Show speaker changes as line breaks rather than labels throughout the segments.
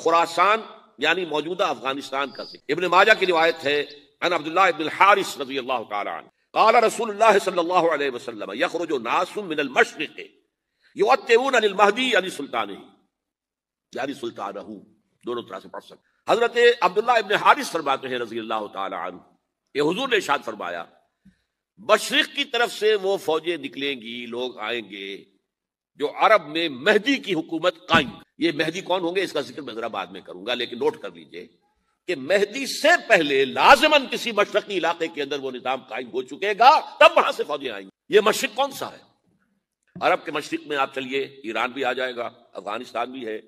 خراسان یعنی موجودہ افغانستان کا ذکر۔ ابن ماجہ کی روایت ہے عن عبداللہ ابن الحارث رضی اللہ تعالی عنہ قال رسول اللہ صلی اللہ علیہ وسلم یخرج ناس من المشرق یؤتون للمہدی یعنی سلطانہ یعنی سلطانہ، دونوں طرح سے پڑھ سکتے۔ حضرت عبداللہ ابن حارث فرماتے ہیں رضی اللہ تعالی عنہ کہ حضور نے ارشاد فرمایا مشرق کی طرف سے وہ فوجیں نکلیں گی، لوگ آئیں گے جو عرب میں مہدی کی حکومت قائم۔ یہ مہدی کون ہوں گے اس کا ذکر میں ذرا بعد میں کروں گا، لیکن نوٹ کر لیجئے کہ مہدی سے پہلے لازماً کسی مشرقی علاقے کے اندر وہ نظام قائم ہو چکے گا، تب وہاں سے فوجیں آئیں گی۔ یہ مشرق کون سا ہے؟ عرب کے مشرق میں آپ چلیے ایران بھی آ جائے گا، افغانستان بھی ہے،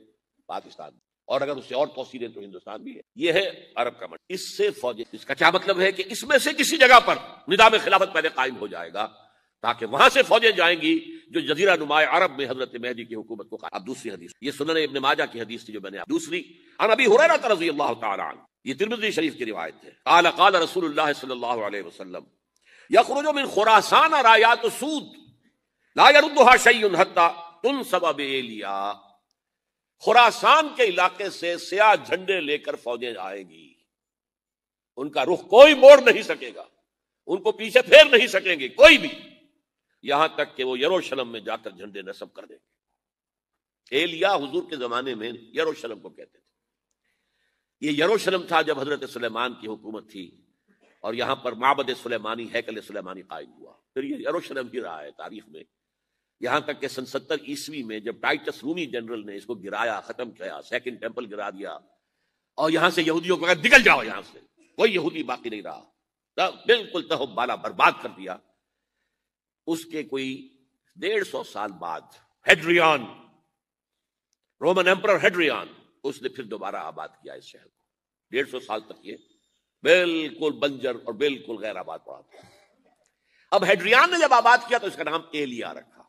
پاکستان بھی، اور اگر اس سے اور توسیع دیں تو ہندوستان بھی ہے۔ یہ ہے عرب کا مشرق، اس سے فوجیں، اس کا کیا مطلب ہے کہ اس میں سے کسی جگہ پر نظام خلافت پہلے قائم ہو جائے گا تاکہ وہاں سے فوجیں جائیں گی جو جزیرہ نما عرب میں حضرت مہدی کی حکومت کو قائم۔ اب دوسری حدیث، یہ سنن ابن ماجہ کی حدیث تھی جو میں نے دوسری، عن ابی ہریرہ رضی اللہ تعالی عنہ، یہ ترمذی شریف کی روایت ہے، قال قال رسول اللہ صلی اللہ علیہ وسلم یخرج من خراسان رایات سود لا يردها شیء حتی تنصب بایلیا۔ خراسان کے علاقے سے سیاہ جھنڈے لے کر فوجیں آئیں گی، ان کا رخ کوئی موڑ نہیں سکے گا، ان کو پیچھے پھیر نہیں سکیں گے کوئی بھی، یہاں تک کہ وہ یروشلم میں جا کر جھنڈے نصب کر دیں گے۔ ایلیا حضور کے زمانے میں یروشلم کو کہتے تھے۔ یہ یروشلم تھا جب حضرت سلیمان کی حکومت تھی اور یہاں پر معبد سلیمانی، ہیکل سلیمانی قائم ہوا، پھر یہ یروشلم ہی رہا ہے تاریخ میں، یہاں تک کہ سن 70 عیسوی میں جب ٹائٹس رومی جنرل نے اس کو گرایا، ختم کیا، سیکنڈ ٹیمپل گرا دیا اور یہاں سے یہودیوں کو کہا نکل جاؤ، یہاں سے کوئی یہودی باقی نہیں رہا، بالکل تہب بالا برباد کر دیا۔ اس کے کوئی 150 سال بعد ہیڈریان، رومن ایمپرر ہیڈریان، اس نے پھر دوبارہ آباد کیا اس شہر کو۔ 150 سال تک یہ بالکل بنجر اور بالکل غیر آباد پڑا تھا۔ اب ہیڈریان نے جب آباد کیا تو اس کا نام ایلیا رکھا،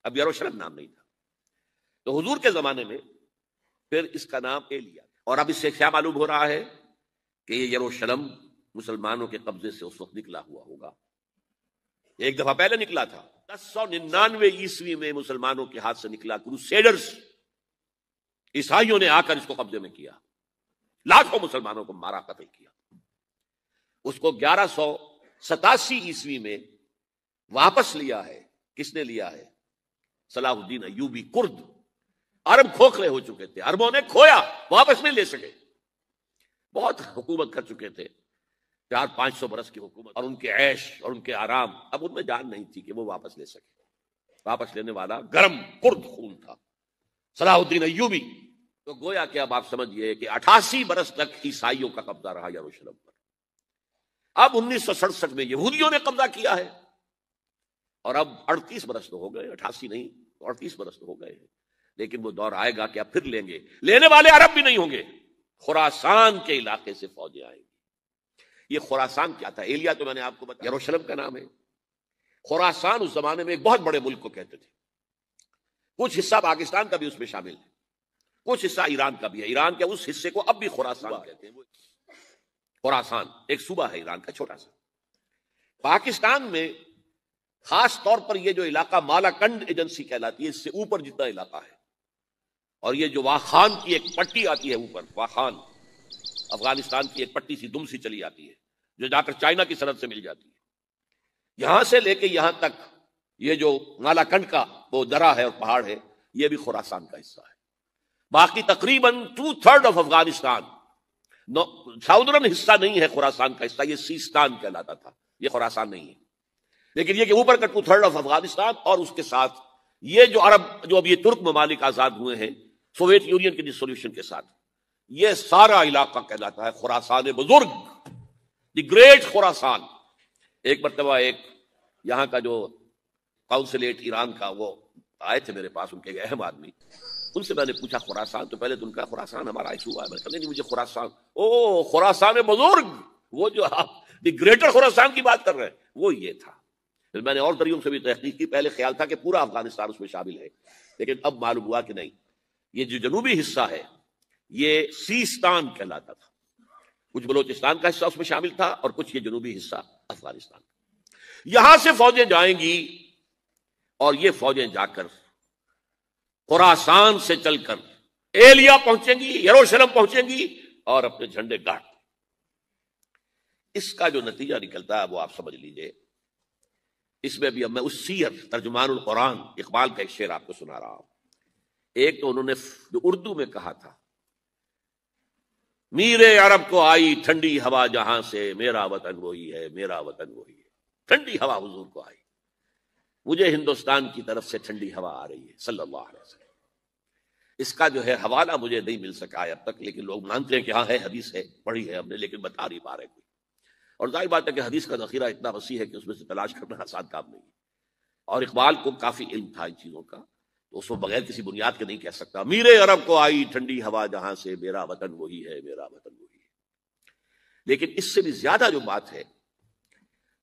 اب یروشلم نام نہیں تھا، تو حضور کے زمانے میں پھر اس کا نام ایلیا۔ اور اب اس سے کیا معلوم ہو رہا ہے کہ یہ یروشلم مسلمانوں کے قبضے سے اس وقت نکلا ہوا ہوگا، ایک دفعہ پہلے نکلا تھا 1099 عیسوی میں مسلمانوں کے ہاتھ سے نکلا، کروسیڈرز عیسائیوں نے آ کر اس کو قبضے میں کیا، لاکھوں مسلمانوں کو مارا، قتل کیا۔ اس کو 1187 عیسوی میں واپس لیا ہے، کس نے لیا ہے؟ صلاح الدین ایوبی کرد۔ عرب کھوکھلے ہو چکے تھے، عربوں نے کھویا، واپس نہیں لے سکے، بہت حکومت کر چکے تھے، 400-500 برس کی حکومت اور ان کے عیش اور ان کے آرام، اب ان میں جان نہیں تھی کہ وہ واپس لے سکے۔ واپس لینے والا گرم کرد خون تھا صلاح الدین ایوبی۔ تو گویا کہ اب آپ سمجھئے کہ 88 برس تک عیسائیوں کا قبضہ رہا یروشلم پر۔ اب 1967 میں یہودیوں نے قبضہ کیا ہے، اور اب 38 برس تو ہو گئے، 88 نہیں 38 برس تو ہو گئے ہیں، لیکن وہ دور آئے گا کہ اب پھر لیں گے، لینے والے عرب بھی نہیں ہوں گے، خراسان کے علاقے سے فوجیں آئیں گی۔ یہ خراسان کیا تھا؟ ایلیا تو میں نے آپ کو بتایا یروشلم کا نام ہے۔ خراسان اس زمانے میں ایک بہت بڑے ملک کو کہتے تھے، کچھ حصہ پاکستان کا بھی اس میں شامل ہے، کچھ حصہ ایران کا بھی ہے، ایران کے اس حصے کو اب بھی خراسان کہتے ہیں۔ خراسان ایک صوبہ ہے ایران کا چھوٹا سا۔ پاکستان میں خاص طور پر یہ جو علاقہ مالاکنڈ ایجنسی کہلاتی ہے، اس سے اوپر جتنا علاقہ ہے، اور یہ جو واخان کی ایک پٹی آتی ہے اوپر، واخان افغانستان کی ایک پٹی سی دم سی چلی آتی ہے جو جا کر چائنا کی سرحد سے مل جاتی ہے، یہاں سے لے کے یہاں تک یہ جو مالاکنڈ کا وہ درہ ہے اور پہاڑ ہے، یہ بھی خراسان کا حصہ ہے۔ باقی تقریباً 2/3 آف افغانستان، ساؤدرن حصہ نہیں ہے خراسان کا حصہ، یہ سیستان کہلاتا تھا، یہ خراسان نہیں ہے، لیکن یہ کہ اوپر کا 2/3 آف افغانستان، اور اس کے ساتھ یہ جو عرب، جو اب یہ ترک ممالک آزاد ہوئے ہیں سوویت یونین کے ڈسولوشن کے ساتھ، یہ سارا علاقہ کہلاتا ہے خراسان بزرگ، دی گریٹ خراسان۔ ایک مرتبہ ایک یہاں کا جو کاؤنسلیٹ ایران کا، وہ آئے تھے میرے پاس، ان کے اہم آدمی، ان سے میں نے پوچھا خراسان، تو پہلے تو ان کا خراسان ہمارا ایشو ہوا ہے، میں نے کہا نہیں مجھے خراسان، او خراسان بزرگ، وہ جو آپ دی گریٹر خراسان کی بات کر رہے ہیں، وہ یہ تھا۔ پھر میں نے اور طریقوں سے بھی تحقیق کی، پہلے خیال تھا کہ پورا افغانستان اس میں شامل ہے، لیکن اب معلوم ہوا کہ نہیں، یہ جو جنوبی حصہ ہے یہ سیستان کہلاتا تھا، کچھ بلوچستان کا حصہ اس میں شامل تھا اور کچھ یہ جنوبی حصہ افغانستان۔ یہاں سے فوجیں جائیں گی اور یہ فوجیں جا کر خراسان سے چل کر ایلیا پہنچیں گی، یروشلم پہنچیں گی اور اپنے جھنڈے گاڑ. اس کا جو نتیجہ نکلتا ہے وہ آپ سمجھ لیجئے. اس میں بھی اب میں اس سیر ترجمان القرآن اقبال کا ایک شعر آپ کو سنا رہا ہوں. ایک تو انہوں نے جو اردو میں کہا تھا، میرے عرب کو آئی ٹھنڈی ہوا جہاں سے، میرا وطن وہی ہے، میرا وطن وہی ہے. ٹھنڈی ہوا حضور کو آئی، مجھے ہندوستان کی طرف سے ٹھنڈی ہوا آ رہی ہے صلی اللہ علیہ وسلم. اس کا جو ہے حوالہ مجھے نہیں مل سکا ہے اب تک، لیکن لوگ مانتے ہیں کہ ہاں ہے، حدیث ہے، پڑھی ہے ہم نے، لیکن بتا نہیں پا رہے کوئی. اور ظاہر بات ہے کہ حدیث کا ذخیرہ اتنا وسیع ہے کہ اس میں سے تلاش کرنا آسان کام نہیں ہے. اور اقبال کو کافی علم تھا ان چیزوں کا، تو اس کو بغیر کسی بنیاد کے نہیں کہہ سکتا میرے عرب کو آئی ٹھنڈی ہوا جہاں سے، میرا وطن وہی ہے، میرا وطن وہی ہے. لیکن اس سے بھی زیادہ جو بات ہے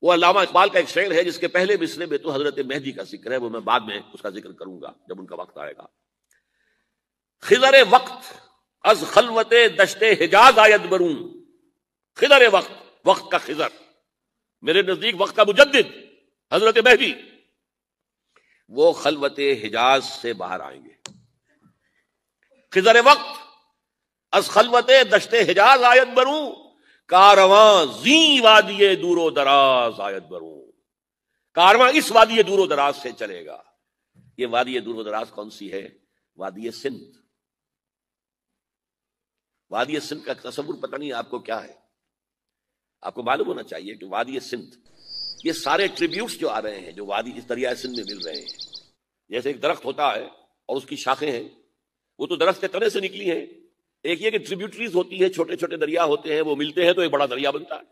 وہ علامہ اقبال کا ایک شعر ہے جس کے پہلے مصرع میں تو حضرت مہدی کا ذکر ہے، وہ میں بعد میں اس کا ذکر کروں گا جب ان کا وقت آئے گا. خضر وقت از خلوت دشت حجاز آید بروں. خضر وقت، وقت کا خضر، میرے نزدیک وقت کا مجدد حضرت مہدی، وہ خلوت حجاز سے باہر آئیں گے. خضر وقت از خلوت دشت حجاز آید بروں، کارواں زیں وادی دور و دراز آید بروں. کارواں اس وادی دور و دراز سے چلے گا. یہ وادی دور و دراز کون سی ہے؟ وادی سندھ. وادی سندھ کا تصور پتہ نہیں آپ کو کیا ہے. آپ کو معلوم ہونا چاہیے کہ وادی سندھ، یہ سارے ٹریبیوٹس جو آ رہے ہیں، جو وادی اس دریائے سندھ میں مل رہے ہیں، جیسے ایک درخت ہوتا ہے اور اس کی شاخیں ہیں، وہ تو درخت کے تنے سے نکلی ہیں. ایک یہ کہ ٹریبیوٹریز ہوتی ہیں، چھوٹے چھوٹے دریا ہوتے ہیں، وہ ملتے ہیں تو ایک بڑا دریا بنتا ہے.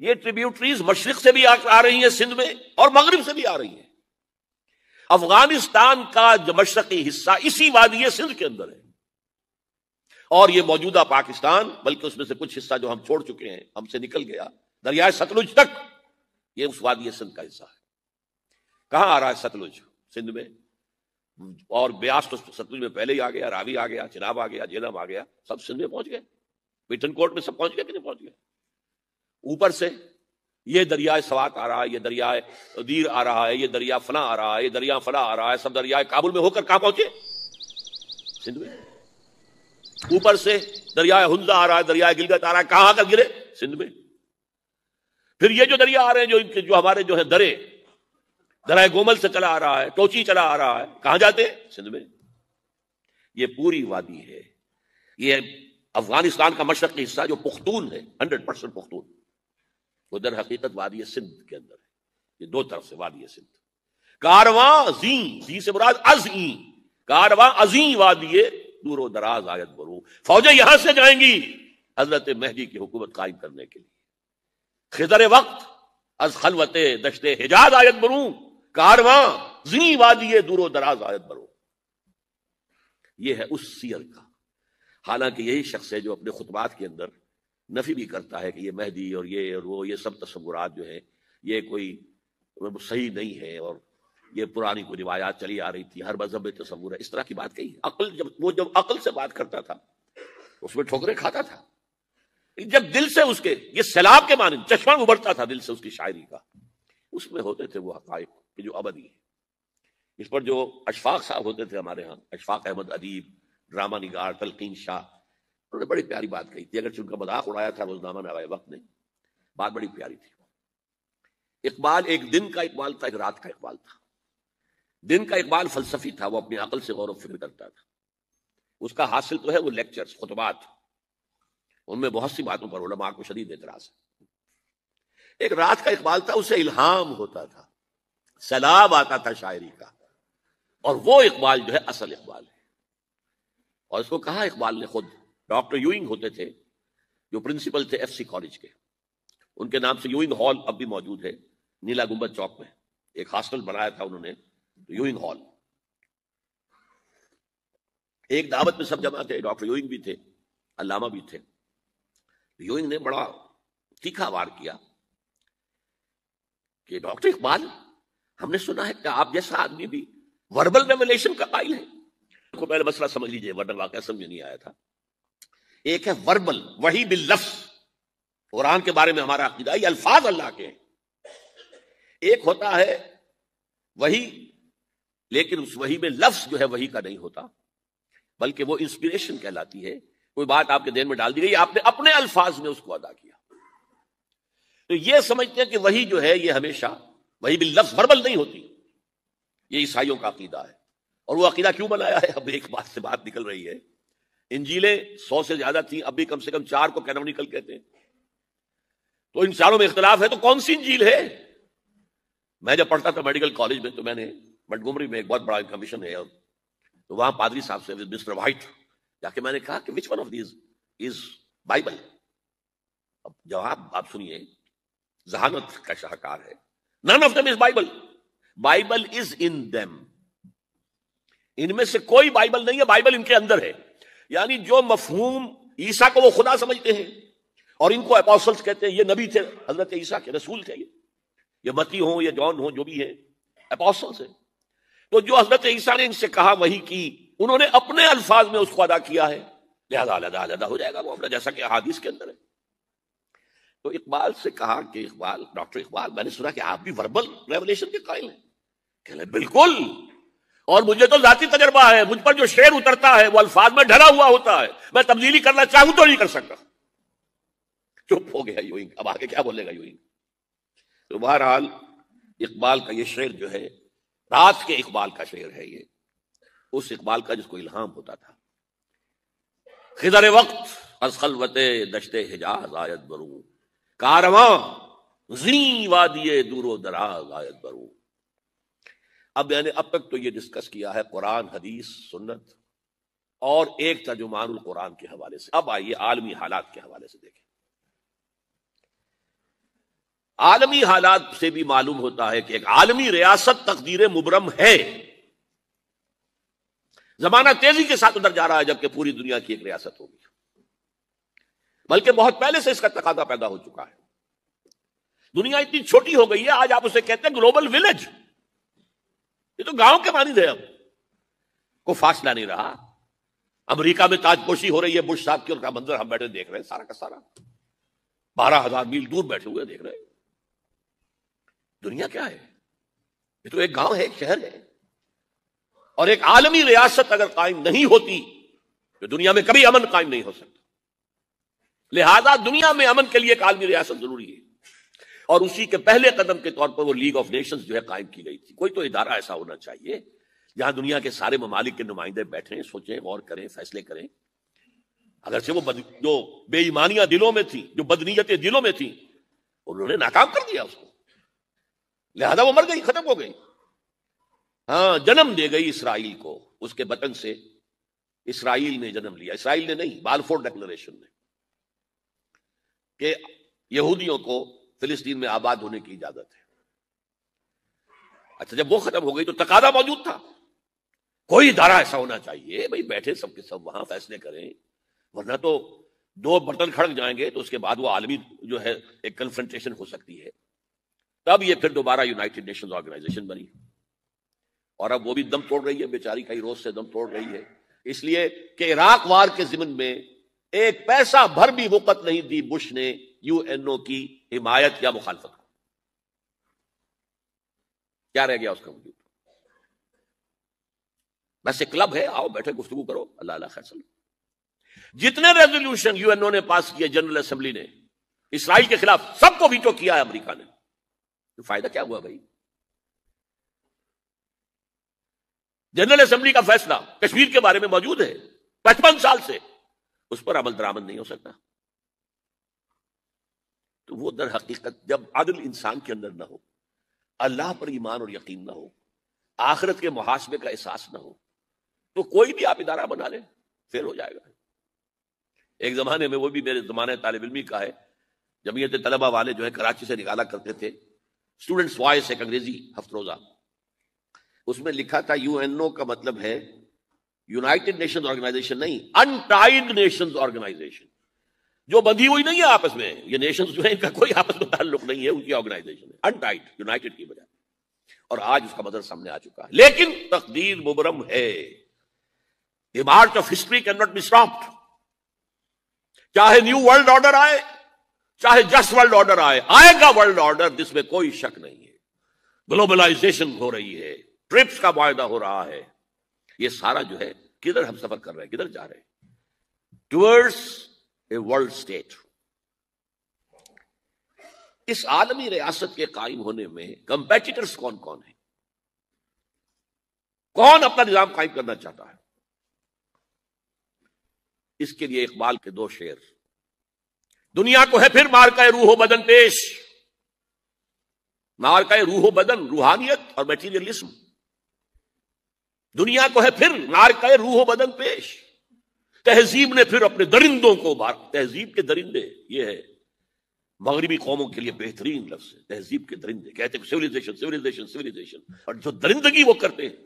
یہ ٹریبیوٹریز مشرق سے بھی آ رہی ہیں سندھ میں، اور مغرب سے بھی آ رہی ہیں. افغانستان کا جو مشرقی حصہ اسی وادی سندھ کے اندر ہے، اور یہ موجودہ پاکستان، بلکہ اس میں سے کچھ حصہ جو ہم چھوڑ چکے ہیں، ہم سے نکل گیا دریائے ستلج تک، یہ اس وادی سندھ کا حصہ ہے. کہاں آ رہا ہے ستلج؟ سندھ میں. اور بیاس تو ستلج میں پہلے ہی آ گیا، راوی آ گیا، چناب آ گیا، جہلم آ گیا، سب سندھ میں پہنچ گئے. پیٹن کوٹ میں سب پہنچ گئے کہ نہیں پہنچ گئے؟ اوپر سے یہ دریائے سوات آ رہا ہے، یہ دریائے دیر آ رہا ہے، یہ دریا فلاں آ رہا ہے، یہ دریا فلاں آ رہا ہے، سب دریائے کابل میں ہو کر کہاں پہنچے؟ سندھ میں. اوپر سے دریائے ہنزا آ رہا ہے، دریائے گلگت آ رہا ہے، کہاں آ کر گرے؟ سندھ میں. پھر یہ جو دریا آ رہے ہیں جو ہمارے جو ہے درائے گومل سے چلا آ رہا ہے، ٹوچی چلا آ رہا ہے، کہاں جاتے ہیں؟ سندھ میں. یہ پوری وادی ہے. یہ افغانستان کا مشرقی حصہ جو پختون ہے، 100% پختون، وہ در حقیقت وادی سندھ کے اندر ہے. یہ دو طرف سے وادی سندھ. کارواں زیں، زیں سے مراد ازیں، کارواں ازیں وادی دور و دراز آیت بروں. فوجیں یہاں سے جائیں گی حضرت مہدی کی حکومت قائم کرنے کے لیے. خضر وقت از خلوت دشت حجاز آیت بروں، کارواں زیں وادی دور و دراز آیت بروں. یہ ہے اس سیر کا. حالانکہ یہی شخص ہے جو اپنے خطبات کے اندر نفی بھی کرتا ہے کہ یہ مہدی اور وہ یہ سب تصورات جو ہیں یہ کوئی صحیح نہیں ہے، اور یہ پرانی کوئی روایات چلی آ رہی تھی، ہر مذہب میں تصور ہے. اس طرح کی بات کہی. جب عقل سے بات کرتا تھا اس میں ٹھوکریں کھاتا تھا. جب دل سے اس کے یہ سیلاب کے مانند چشمہ ابھرتا تھا دل سے اس کی شاعری کا، اس میں ہوتے تھے وہ حقائق کہ جو ابدی ہے. اس پر جو اشفاق صاحب ہوتے تھے ہمارے ہاں، اشفاق احمد ادیب، ڈرامہ نگار تلقین شاہ، انہوں نے بڑی پیاری بات کہی تھی. اگرچہ ان کا مذاق اڑایا تھا روزنامہ نوائے وقت نے، بات بڑی پیاری تھی. اقبال ایک دن کا اقبال تھا، ایک رات کا اقبال تھا. دن کا اقبال فلسفی تھا، وہ اپنی عقل سے غور و فکر کرتا تھا. اس کا حاصل تو ہے وہ لیکچرز، خطبات، ان میں بہت سی باتوں پر علماء کو شدید اعتراض ہے. ایک رات کا اقبال تھا، اسے الہام ہوتا تھا، سیلاب آتا تھا شاعری کا، اور وہ اقبال جو ہے اصل اقبال ہے. اور اس کو کہا اقبال نے خود. ڈاکٹر یوئنگ ہوتے تھے جو پرنسپل تھے ایف سی کالج کے، ان کے نام سے یوئنگ ہال اب بھی موجود ہے نیلا گنبد چوک میں. ایک ہاسٹل بنایا تھا انہوں نے، یوئنگ ہال. ایک دعوت میں سب جمع تھے، ڈاکٹر یوئنگ بھی تھے، علامہ بھی تھے. یوئنگ نے بڑا تیکھا وار کیا کہ ڈاکٹر اقبال، ہم نے سنا ہے کہ آپ جیسا آدمی بھی وربل ریولیشن کا قائل ہے. کو پہلے مسئلہ سمجھ لیجئے ورنہ واقعہ سمجھ نہیں آیا تھا. ایک ہے وربل، وحی باللفظ، قرآن کے بارے میں ہمارا عقیدہ یہ الفاظ اللہ کے ہیں. ایک ہوتا ہے وحی، لیکن اس وحی میں لفظ جو ہے وحی کا نہیں ہوتا. بلکہ وہ انسپریشن کہلاتی ہے. کوئی بات آپ کے ذہن میں ڈال دی گئی، آپ نے اپنے الفاظ میں اس کو ادا کیا. تو یہ سمجھتے ہیں کہ وہی جو ہے یہ ہمیشہ وہی باللفظ وربل نہیں ہوتی. یہ عیسائیوں کا عقیدہ ہے. اور وہ عقیدہ کیوں بنایا ہے؟ اب ایک بات سے بات نکل رہی ہے. انجیلیں 100 سے زیادہ تھیں، اب بھی کم سے کم 4 کو کینونیکل کہتے ہیں. تو ان چاروں میں اختلاف ہے، تو کون سی انجیل ہے؟ میں جب پڑھتا تھا میڈیکل کالج میں تو میں نے منٹگومری میں ایک بہت بڑا کمیشن ہے، تو وہاں پادری صاحب سے مسٹر وائٹ جا کے میں نے کہا کہ which one of these is Bible. اب جواب آپ سنیے، ذہانت کا شاہکار ہے. none of them is Bible. Bible is in them. ان میں سے کوئی بائبل نہیں ہے، بائبل ان کے اندر ہے. یعنی جو مفہوم عیسیٰ کو وہ خدا سمجھتے ہیں اور ان کو اپوسٹلز کہتے ہیں، یہ نبی تھے، حضرت عیسیٰ کے رسول تھے، یہ متی ہوں یا جان ہوں جو بھی ہیں اپوسٹلز ہیں. تو جو حضرت عیسیٰ نے ان سے کہا وہی کی، انہوں نے اپنے الفاظ میں اس کو ادا کیا ہے، لہذا علیحدہ ہو جائے گا معاملہ، جیسا کہ احادیث کے اندر ہے. تو اقبال سے کہا کہ اقبال، ڈاکٹر اقبال، میں نے سنا کہ آپ بھی وربل ریولیشن کے قائل ہیں. کہ بالکل، اور مجھے تو ذاتی تجربہ ہے، مجھ پر جو شعر اترتا ہے وہ الفاظ میں ڈھلا ہوا ہوتا ہے، میں تبدیلی کرنا چاہوں تو نہیں کر سکتا. چپ ہو گیا یوئنگ، اب آگے کیا بولے گا یوئنگ. تو بہرحال اقبال کا یہ شعر جو ہے رات کے اقبال کا شعر ہے، یہ اس اقبال کا جس کو الہام ہوتا تھا. خضر وقت از خلوت دشت حجاز آیت بروں، کارواں زیں وادی دور و دراز آیت بروں. اب یعنی اب تک تو یہ ڈسکس کیا ہے قرآن، حدیث، سنت اور ایک ترجمان القرآن کے حوالے سے. اب آئیے عالمی حالات کے حوالے سے دیکھیں. عالمی حالات سے بھی معلوم ہوتا ہے کہ ایک عالمی ریاست تقدیر مبرم ہے. زمانہ تیزی کے ساتھ ادھر جا رہا ہے جبکہ پوری دنیا کی ایک ریاست ہوگی، بلکہ بہت پہلے سے اس کا تقاضا پیدا ہو چکا ہے. دنیا اتنی چھوٹی ہو گئی ہے، آج آپ اسے کہتے ہیں گلوبل ولیج. یہ تو گاؤں کے مانند ہے، اب کوئی فاصلہ نہیں رہا. امریکہ میں تاج پوشی ہو رہی ہے بش صاحب کی، ان کا منظر ہم بیٹھے دیکھ رہے ہیں، سارا کا سارا 12,000 میل دور بیٹھے ہوئے دیکھ رہے ہیں. دنیا کیا ہے؟ یہ تو ایک گاؤں ہے، ایک شہر ہے. اور ایک عالمی ریاست اگر قائم نہیں ہوتی تو دنیا میں کبھی امن قائم نہیں ہو سکتا. لہذا دنیا میں امن کے لیے ایک عالمی ریاست ضروری ہے، اور اسی کے پہلے قدم کے طور پر وہ لیگ آف نیشنز جو ہے قائم کی گئی تھی. کوئی تو ادارہ ایسا ہونا چاہیے جہاں دنیا کے سارے ممالک کے نمائندے بیٹھیں، سوچیں، غور کریں، فیصلے کریں. اگرچہ وہ جو بے ایمانیاں دلوں میں تھیں، جو بدنیتیں دلوں میں تھیں، انہوں نے ناکام کر دیا اس کو، لہذا وہ مر گئی، ختم ہو گئی. ہاں، جنم دے گئی اسرائیل کو، اس کے وطن سے اسرائیل نے جنم لیا. اسرائیل نے نہیں، بالفور ڈکلریشن نے، کہ یہودیوں کو فلسطین میں آباد ہونے کی اجازت ہے. اچھا، جب وہ ختم ہو گئی تو تقاضا موجود تھا، کوئی ادارہ ایسا ہونا چاہیے بھائی بیٹھے سب کے سب وہاں فیصلے کریں، ورنہ تو 2 برتن کھڑک جائیں گے تو اس کے بعد وہ عالمی جو ہے ایک کنفرنٹیشن ہو سکتی ہے. تب یہ پھر دوبارہ یونائٹڈ نیشنز آرگنائزیشن بنی، اور اب وہ بھی دم توڑ رہی ہے بیچاری، کئی روز سے دم توڑ رہی ہے. اس لیے کہ عراق وار کے ضمن میں ایک پیسہ بھر بھی وقت نہیں دی بش نے UN کی حمایت یا مخالفت کو. کیا رہ گیا اس کا وجود؟ بس ایک کلب ہے، آؤ بیٹھے گفتگو کرو، اللہ اللہ خیر سلام. جتنے ریزولوشن UN نے پاس کیے جنرل اسمبلی نے اسرائیل کے خلاف، سب کو ویٹو کیا ہے امریکہ نے. تو فائدہ کیا ہوا بھائی؟ جنرل اسمبلی کا فیصلہ کشمیر کے بارے میں موجود ہے 55 سال سے، اس پر عمل درآمد نہیں ہو سکتا. تو وہ در حقیقت جب عدل انسان کے اندر نہ ہو، اللہ پر ایمان اور یقین نہ ہو، آخرت کے محاسبے کا احساس نہ ہو، تو کوئی بھی آپ ادارہ بنا لیں فیل ہو جائے گا. ایک زمانے میں، وہ بھی میرے زمانے طالب علمی کا ہے، جمعیت طلبہ والے جو ہے کراچی سے نکالا کرتے تھے اسٹوڈنٹس وائس، ایک انگریزی ہفت روزہ، اس میں لکھا تھا UN کا مطلب ہے یونائٹڈ نیشنز آرگنائزیشن نہیں، انٹائڈ نیشنز آرگنائزیشن، جو بندھی ہوئی نہیں ہے آپس میں. یہ نیشنز جو ہے ان کا کوئی آپس میں تعلق نہیں ہے، ان کی آرگنائزیشن ہے، انٹائڈ، یونائٹڈ کی بجائے. اور آج اس کا مطلب سامنے آ چکا ہے. لیکن تقدیر مبرم ہے. The march of history cannot be stopped. چاہے نیو ورلڈ آرڈر آئے، چاہے جسٹ ورلڈ آرڈر آئے گا ورلڈ آرڈر، جس میں کوئی شک نہیں ہے. گلوبلائزیشن ہو رہی ہے، ٹرپس کا معاہدہ ہو رہا ہے، یہ سارا جو ہے کدھر ہم سفر کر رہے ہیں، کدھر جا رہے ہیں؟ Towards a world state. اس عالمی ریاست کے قائم ہونے میں کمپیٹیٹرز کون کون ہیں؟ کون اپنا نظام قائم کرنا چاہتا ہے؟ اس کے لیے اقبال کے 2 شعر: دنیا کو ہے پھر مارکہ روح و بدن پیش، مارکہ روح و بدن، روحانیت اور میٹیریلزم، دنیا کو ہے پھر مارکہ روح و بدن پیش، تہذیب نے پھر اپنے درندوں کو تہذیب کے درندے، یہ ہے مغربی قوموں کے لیے بہترین لفظ ہے، تہذیب کے درندے، کہتے ہیں سویلائزیشن سویلائزیشن سویلائزیشن، اور جو درندگی وہ کرتے ہیں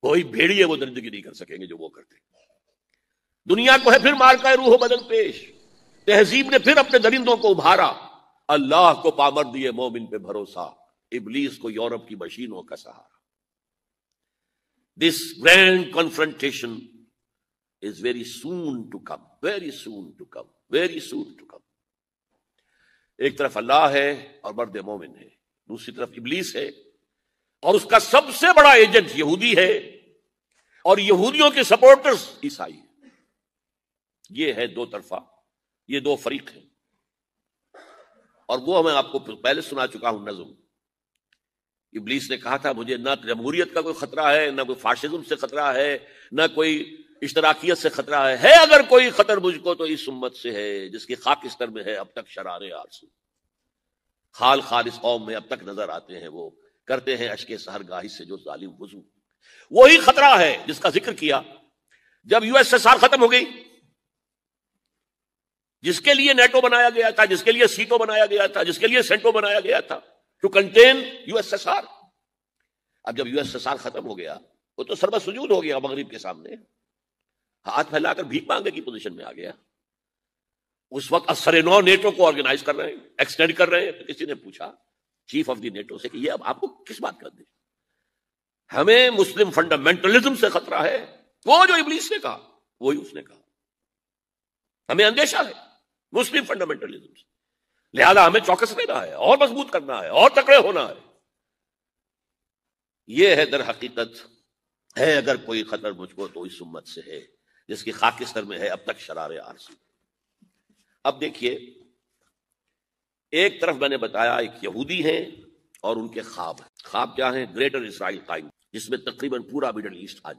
کوئی بھیڑیے وہ درندگی نہیں کر سکیں گے جو وہ کرتے ہیں۔ دنیا کو ہے پھر مارکہ روح و بدن پیش، تہذیب نے پھر اپنے درندوں کو ابھارا، اللہ کو پامر دیے مومن پہ بھروسہ، ابلیس کو یورپ کی مشینوں کا سہارا۔ This grand confrontation is very soon to come, very soon to come, very soon to come۔ ایک طرف اللہ ہے اور مرد مومن ہے، دوسری طرف ابلیس ہے اور اس کا سب سے بڑا ایجنٹ یہودی ہے، اور یہودیوں کے سپورٹرز عیسائی ہیں۔ یہ ہے 2 طرفہ، یہ 2 فریق ہیں، اور وہ میں آپ کو پہلے سنا چکا ہوں نظم۔ ابلیس نے کہا تھا مجھے نہ جمہوریت کا کوئی خطرہ ہے، نہ کوئی فاشزم سے خطرہ ہے، نہ کوئی اشتراکیت سے خطرہ ہے اگر کوئی خطر مجھ کو تو اس امت سے ہے جس کی خاکستر میں ہے اب تک شرار آرزو۔ خال خالص قوم میں اب تک نظر آتے ہیں، وہ کرتے ہیں اشک سحر گاہی سے جو ظالم وضو۔ وہی خطرہ ہے جس کا ذکر کیا جب USSR ختم ہو گئی، جس کے لیے نیٹو بنایا گیا تھا، جس کے لیے سیٹو بنایا گیا تھا، جس کے لیے سینٹو بنایا گیا تھا، ٹو کنٹین USSR۔ اب جب USSR ختم ہو گیا وہ تو سربت سجود ہو گیا مغرب کے سامنے، ہاتھ پھیلا کر بھیک مانگنے کی پوزیشن میں آ گیا۔ اس وقت اثر نو نیٹو کو آرگنائز کر رہے ہیں، ایکسٹینڈ کر رہے ہیں۔ تو کسی نے پوچھا چیف آف دی نیٹو سے کہ یہ اب آپ کو کس بات کا دے؟ ہمیں مسلم فنڈامنٹلزم سے خطرہ ہے، وہ جو ابلیس نے کہا وہی اس نے کہا، ہمیں اندیشہ ہے مسلم فنڈامنٹلزم سے، لہذا ہمیں چوکس رہنا ہے اور مضبوط کرنا ہے اور تکڑے ہونا ہے۔ یہ ہے در حقیقت ہے اگر کوئی خطر مجھ کو تو اس امت سے ہے جس کی خاکستر میں ہے اب تک شرار آرزو۔ اب دیکھیے، ایک طرف میں نے بتایا ایک یہودی ہیں اور ان کے خواب ہیں۔ خواب کیا ہیں؟ گریٹر اسرائیل قائم، جس میں تقریباً پورا مڈل ایسٹ آ